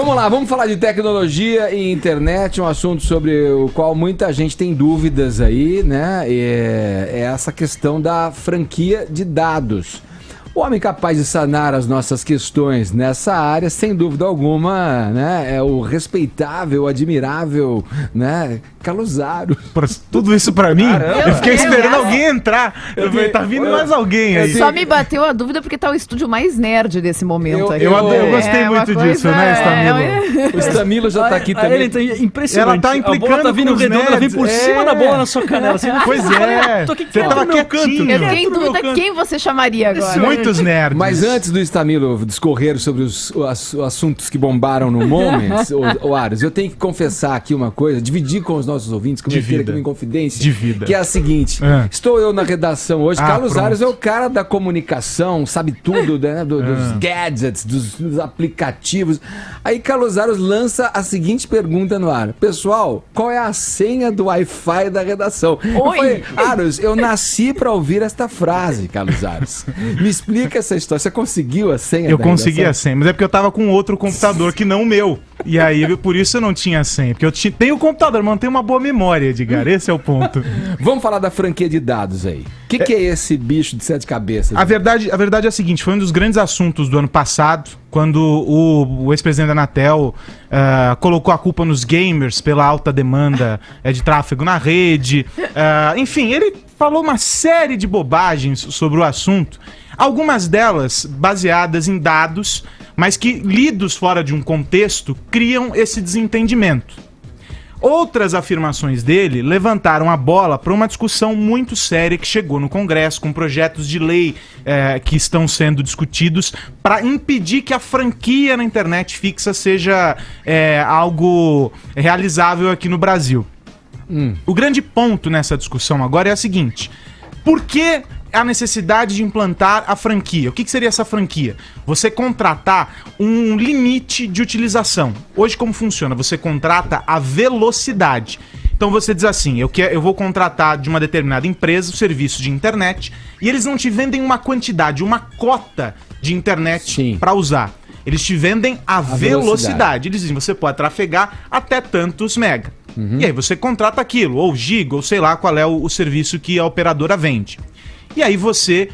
Vamos lá, vamos falar de tecnologia e internet, um assunto sobre o qual muita gente tem dúvidas aí, né? É essa questão da franquia de dados. O homem capaz de sanar as nossas questões nessa área, sem dúvida alguma, né? É o respeitável, admirável, né? Caluzaro. Tudo isso pra mim? Eu fiquei esperando alguém entrar. Tá vindo mais alguém aí. Só me bateu a dúvida porque tá o estúdio mais nerd desse momento aqui. Eu gostei muito disso, né, Stamilo? O Stamilo já tá aqui também. Ele tá impressionante. Ela tá implicando. A bola tá vindo redonda, ela vem por cima da bola na sua canela. Assim, pois é. Você tava quietinho. Eu fiquei em dúvida quem você chamaria agora. Muitos nerds. Mas antes do Stamilo discorrer sobre os assuntos que bombaram no Moments, o Aros, eu tenho que confessar aqui uma coisa, dividir com os nossos ouvintes, cometer aqui uma inconfidência, que é a seguinte, estou eu na redação hoje, Carlos Aros é o cara da comunicação, sabe tudo, né, dos gadgets, dos aplicativos. Aí Carlos Aros lança a seguinte pergunta no ar: pessoal, qual é a senha do Wi-Fi da redação? Eu falei, Aros, eu nasci pra ouvir esta frase, Carlos Aros. Me explica essa história. Você conseguiu a senha? Eu consegui a senha, mas é porque eu tava com outro computador que não o meu. E aí, por isso eu não tinha senha. Porque eu tenho o computador, mantenho uma boa memória, Edgar. Esse é o ponto. Vamos falar da franquia de dados aí. O que é esse bicho de 7 cabeças? A verdade é a seguinte, foi um dos grandes assuntos do ano passado, quando o ex-presidente da Anatel colocou a culpa nos gamers pela alta demanda de tráfego na rede. Enfim, ele falou uma série de bobagens sobre o assunto. Algumas delas baseadas em dados, mas que, lidos fora de um contexto, criam esse desentendimento. Outras afirmações dele levantaram a bola para uma discussão muito séria que chegou no Congresso, com projetos de lei que estão sendo discutidos para impedir que a franquia na internet fixa seja algo realizável aqui no Brasil. O grande ponto nessa discussão agora é a seguinte: por que a necessidade de implantar a franquia? O que seria essa franquia? Você contratar um limite de utilização. Hoje como funciona? Você contrata a velocidade. Então você diz assim, eu vou contratar de uma determinada empresa o serviço de internet e eles não te vendem uma quantidade, uma cota de internet para usar. Eles te vendem a velocidade. Eles dizem, você pode trafegar até tantos mega. E aí você contrata aquilo, ou giga, ou sei lá qual é o serviço que a operadora vende. E aí você,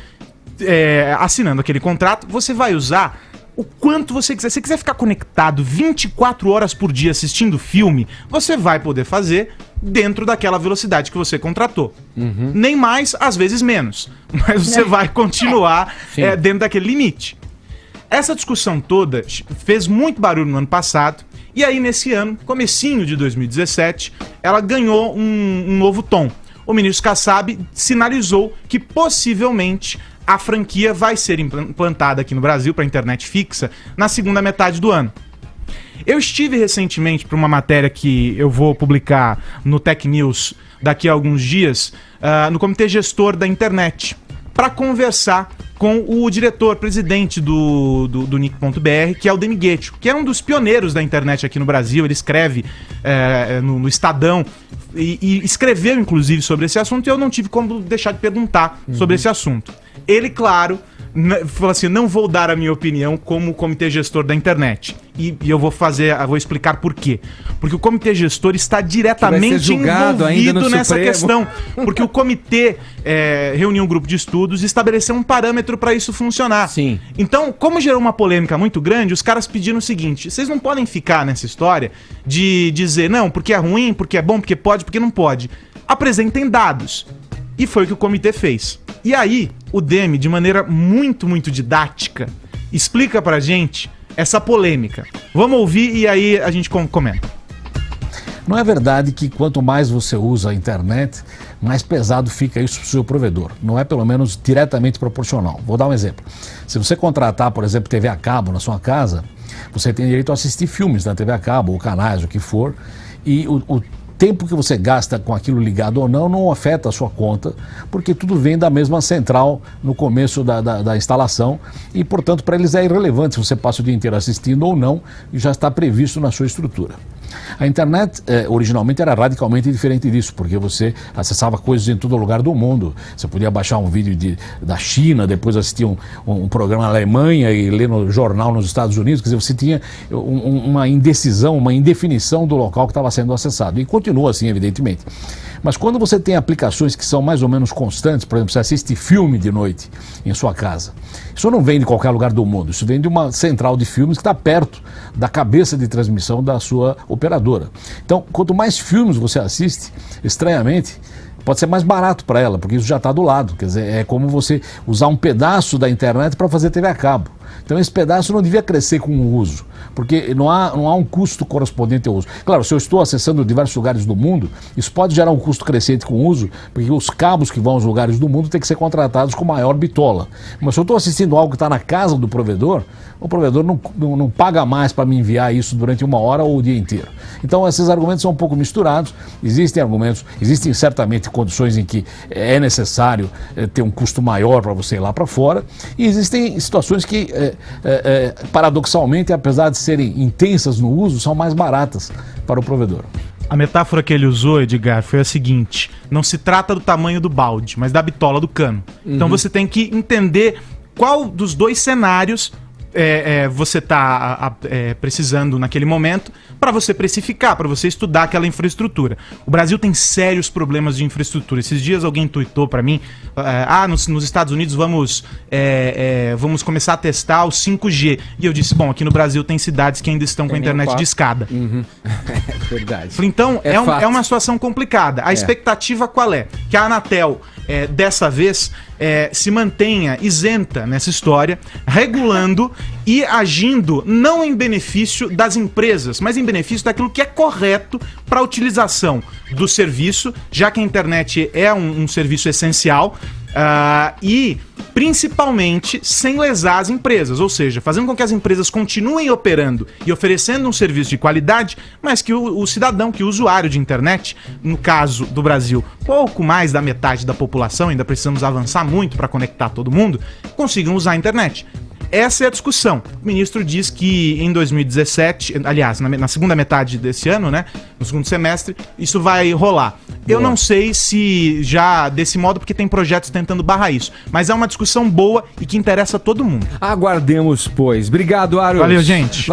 assinando aquele contrato, você vai usar o quanto você quiser. Se você quiser ficar conectado 24 horas por dia assistindo filme, você vai poder fazer dentro daquela velocidade que você contratou. Nem mais, às vezes menos. Mas você vai continuar dentro daquele limite. Essa discussão toda fez muito barulho no ano passado. E aí, nesse ano, comecinho de 2017, ela ganhou um novo tom. O ministro Kassab sinalizou que possivelmente a franquia vai ser implantada aqui no Brasil para a internet fixa na segunda metade do ano. Eu estive recentemente para uma matéria que eu vou publicar no Tech News daqui a alguns dias, no Comitê Gestor da Internet, para conversar com o diretor-presidente do Nick.br, que é o Demiguecho, que é um dos pioneiros da internet aqui no Brasil. Ele escreve no Estadão e escreveu, inclusive, sobre esse assunto, e eu não tive como deixar de perguntar sobre esse assunto. Ele, claro, falou assim, não vou dar a minha opinião como comitê gestor da internet. E eu vou explicar por quê. Porque o comitê gestor está diretamente envolvido nessa questão. Porque o comitê reuniu um grupo de estudos e estabeleceu um parâmetro para isso funcionar. Sim. Então, como gerou uma polêmica muito grande, os caras pediram o seguinte: vocês não podem ficar nessa história de dizer, não, porque é ruim, porque é bom, porque pode, porque não pode. Apresentem dados. E foi o que o comitê fez. E aí, o Demi, de maneira muito, muito didática, explica pra gente essa polêmica. Vamos ouvir e aí a gente comenta. Não é verdade que quanto mais você usa a internet, mais pesado fica isso para o seu provedor. Não é pelo menos diretamente proporcional. Vou dar um exemplo. Se você contratar, por exemplo, TV a cabo na sua casa, você tem direito a assistir filmes na TV a cabo, ou canais, o que for, e o tempo que você gasta com aquilo ligado ou não afeta a sua conta, porque tudo vem da mesma central no começo da instalação e, portanto, para eles é irrelevante se você passa o dia inteiro assistindo ou não, e já está previsto na sua estrutura. A internet originalmente era radicalmente diferente disso, porque você acessava coisas em todo lugar do mundo. Você podia baixar um vídeo da China, depois assistir um programa na Alemanha e ler no jornal nos Estados Unidos. Quer dizer, você tinha uma indecisão, uma indefinição do local que estava sendo acessado. E continua assim, evidentemente. Mas quando você tem aplicações que são mais ou menos constantes, por exemplo, você assiste filme de noite em sua casa, isso não vem de qualquer lugar do mundo, isso vem de uma central de filmes que está perto da cabeça de transmissão da sua operadora. Então, quanto mais filmes você assiste, estranhamente, pode ser mais barato para ela, porque isso já está do lado. Quer dizer, é como você usar um pedaço da internet para fazer TV a cabo. Então esse pedaço não devia crescer com o uso, porque não há um custo correspondente ao uso. Claro, se eu estou acessando diversos lugares do mundo, isso pode gerar um custo crescente com o uso, porque os cabos que vão aos lugares do mundo têm que ser contratados com maior bitola. Mas se eu estou assistindo algo que está na casa do provedor, o provedor não paga mais para me enviar isso durante 1 hora ou o dia inteiro. Então esses argumentos são um pouco misturados. Existem certamente condições em que é necessário ter um custo maior para você ir lá para fora, e existem situações que paradoxalmente, apesar de serem intensas no uso, são mais baratas para o provedor. A metáfora que ele usou, Edgar, foi a seguinte: não se trata do tamanho do balde, mas da bitola do cano. Então você tem que entender qual dos dois cenários você está precisando naquele momento para você precificar, para você estudar aquela infraestrutura. O Brasil tem sérios problemas de infraestrutura. Esses dias alguém tuitou para mim, nos Estados Unidos vamos começar a testar o 5G. E eu disse, bom, aqui no Brasil tem cidades que ainda estão com a internet de escada. É verdade. Falei, então, é uma situação complicada. A expectativa qual é? Que a Anatel, dessa vez, se mantenha isenta nessa história, regulando e agindo não em benefício das empresas, mas em benefício daquilo que é correto para a utilização do serviço, já que a internet é um serviço essencial, e principalmente sem lesar as empresas, ou seja, fazendo com que as empresas continuem operando e oferecendo um serviço de qualidade, mas que o cidadão, que o usuário de internet, no caso do Brasil, pouco mais da metade da população, ainda precisamos avançar muito para conectar todo mundo, consigam usar a internet. Essa é a discussão. O ministro diz que em 2017, aliás, na segunda metade desse ano, né, no segundo semestre, isso vai rolar. Eu não sei se já desse modo, porque tem projetos tentando barrar isso. Mas é uma discussão boa e que interessa a todo mundo. Aguardemos, pois. Obrigado, Aros. Valeu, gente.